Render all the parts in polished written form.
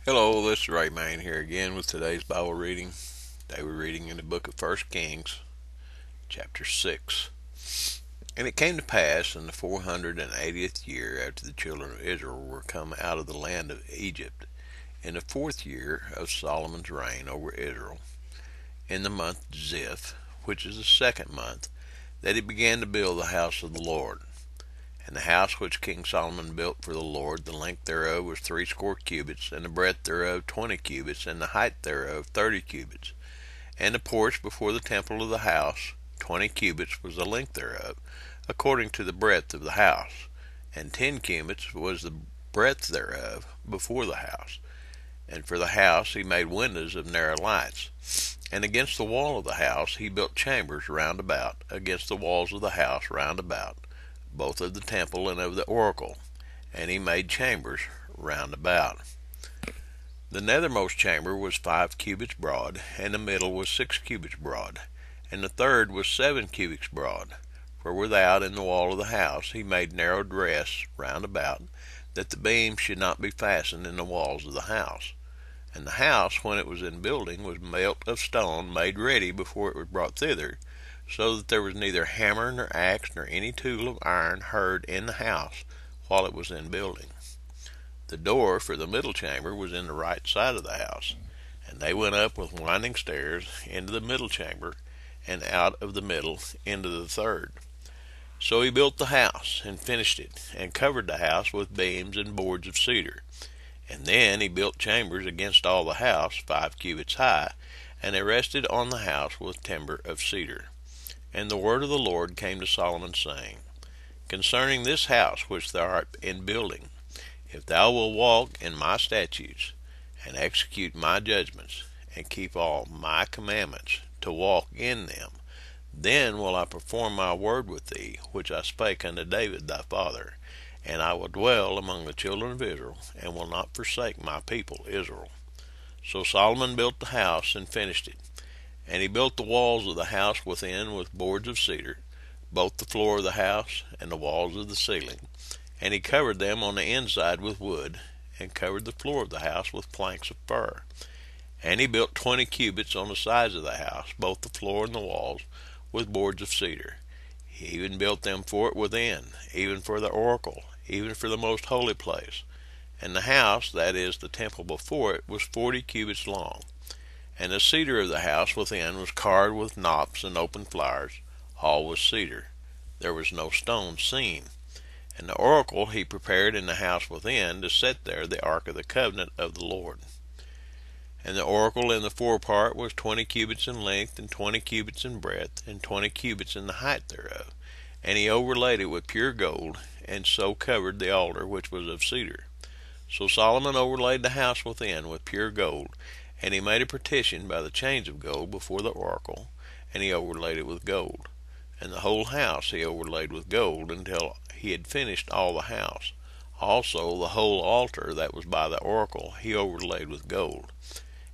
Hello, this is Ray Main here again with today's Bible reading. Today we're reading in the book of 1 Kings, chapter 6. And it came to pass in the 480th year after the children of Israel were come out of the land of Egypt, in the 4th year of Solomon's reign over Israel, in the month Ziph, which is the 2nd month, that he began to build the house of the Lord. And the house which King Solomon built for the Lord, the length thereof was 60 cubits, and the breadth thereof 20 cubits, and the height thereof 30 cubits. And the porch before the temple of the house, 20 cubits was the length thereof, according to the breadth of the house, and 10 cubits was the breadth thereof before the house. And for the house he made windows of narrow lights. And against the wall of the house he built chambers round about, against the walls of the house round about, both of the temple and of the oracle, and he made chambers round about. The nethermost chamber was 5 cubits broad, and the middle was 6 cubits broad, and the third was 7 cubits broad. For without in the wall of the house he made narrow dress round about, that the beams should not be fastened in the walls of the house. And the house, when it was in building, was built of stone made ready before it was brought thither, so that there was neither hammer nor axe nor any tool of iron heard in the house while it was in building. The door for the middle chamber was in the right side of the house, and they went up with winding stairs into the middle chamber, and out of the middle into the third. So he built the house, and finished it, and covered the house with beams and boards of cedar. And then he built chambers against all the house, 5 cubits high, and they rested on the house with timber of cedar. And the word of the Lord came to Solomon, saying, Concerning this house which thou art in building, if thou wilt walk in my statutes, and execute my judgments, and keep all my commandments, to walk in them, then will I perform my word with thee, which I spake unto David thy father, and I will dwell among the children of Israel, and will not forsake my people Israel. So Solomon built the house, and finished it. And he built the walls of the house within with boards of cedar, both the floor of the house and the walls of the ceiling. And he covered them on the inside with wood, and covered the floor of the house with planks of fir. And he built 20 cubits on the sides of the house, both the floor and the walls, with boards of cedar. He even built them for it within, even for the oracle, even for the most holy place. And the house, that is, the temple before it, was 40 cubits long. And the cedar of the house within was carved with knops and open flowers, all with cedar. There was no stone seen. And the oracle he prepared in the house within, to set there the ark of the covenant of the Lord. And the oracle in the forepart was 20 cubits in length, and 20 cubits in breadth, and 20 cubits in the height thereof. And he overlaid it with pure gold, and so covered the altar which was of cedar. So Solomon overlaid the house within with pure gold, and he made a partition by the chains of gold before the oracle, and he overlaid it with gold. And the whole house he overlaid with gold, until he had finished all the house. Also the whole altar that was by the oracle he overlaid with gold.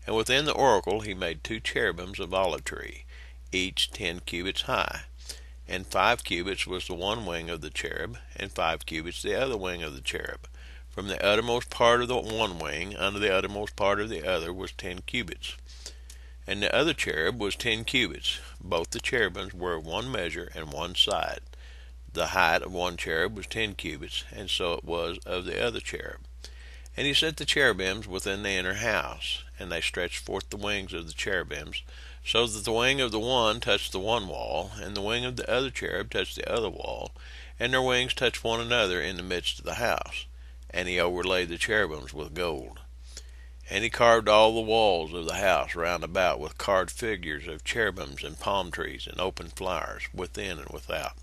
And within the oracle he made 2 cherubims of olive tree, each 10 cubits high. And 5 cubits was the one wing of the cherub, and 5 cubits the other wing of the cherub. From the uttermost part of the one wing unto the uttermost part of the other was 10 cubits. And the other cherub was 10 cubits. Both the cherubims were of one measure and one side. The height of one cherub was 10 cubits, and so it was of the other cherub. And he set the cherubims within the inner house, and they stretched forth the wings of the cherubims, so that the wing of the one touched the one wall, and the wing of the other cherub touched the other wall, and their wings touched one another in the midst of the house. And he overlaid the cherubims with gold. And he carved all the walls of the house round about with carved figures of cherubims and palm trees and open flowers, within and without.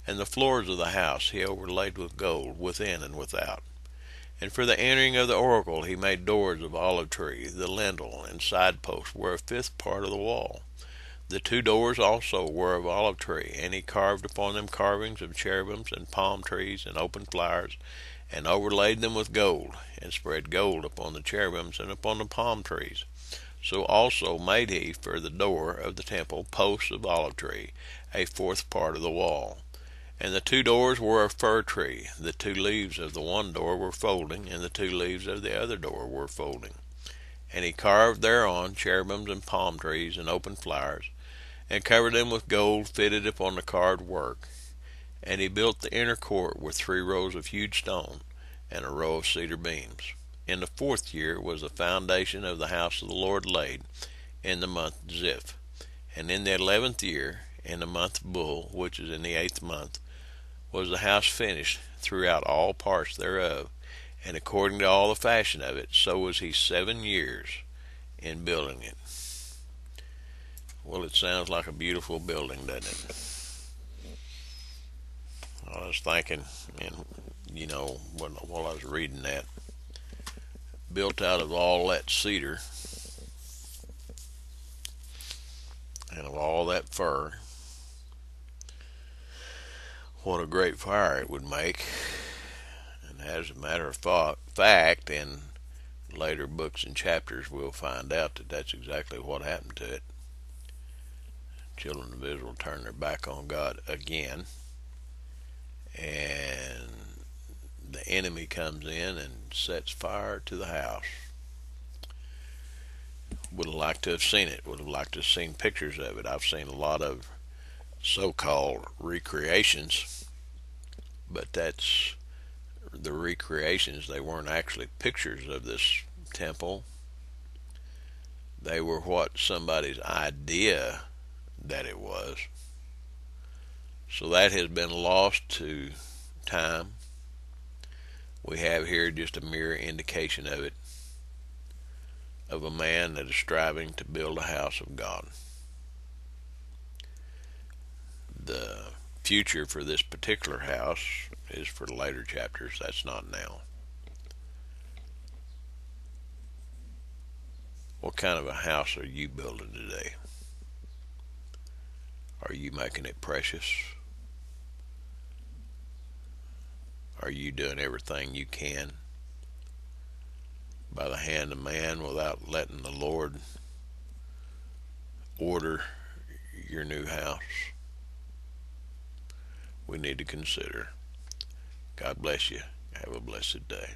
And the floors of the house he overlaid with gold, within and without. And for the entering of the oracle he made doors of olive tree. The lintel and side posts were a 5th part of the wall. The 2 doors also were of olive tree, and he carved upon them carvings of cherubims and palm trees and open flowers, and overlaid them with gold, and spread gold upon the cherubims and upon the palm trees. So also made he for the door of the temple posts of olive tree, a 4th part of the wall. And the two doors were of fir tree. The two leaves of the one door were folding, and the two leaves of the other door were folding. And he carved thereon cherubims and palm trees and open flowers, and covered them with gold fitted upon the carved work. And he built the inner court with 3 rows of hewed stone, and a row of cedar beams. In the 4th year was the foundation of the house of the Lord laid, in the month Ziph. And in the 11th year, in the month Bul, which is in the 8th month, was the house finished throughout all parts thereof, and according to all the fashion of it, so was he 7 years in building it. Well, it sounds like a beautiful building, doesn't it? I was thinking, and while I was reading that, built out of all that cedar and of all that fir, what a great fire it would make. And as a matter of fact, in later books and chapters, we'll find out that that's exactly what happened to it. Children of Israel turned their back on God again, and the enemy comes in and sets fire to the house. Would have liked to have seen it, would have liked to have seen pictures of it. I've seen a lot of so-called recreations, but that's the recreations. They weren't actually pictures of this temple. They were what somebody's idea that it was. So that has been lost to time. We have here just a mere indication of it, of a man that is striving to build a house of God. The future for this particular house is for later chapters. That's not now. What kind of a house are you building today? Are you making it precious? Are you doing everything you can by the hand of man without letting the Lord order your new house? We need to consider. God bless you. Have a blessed day.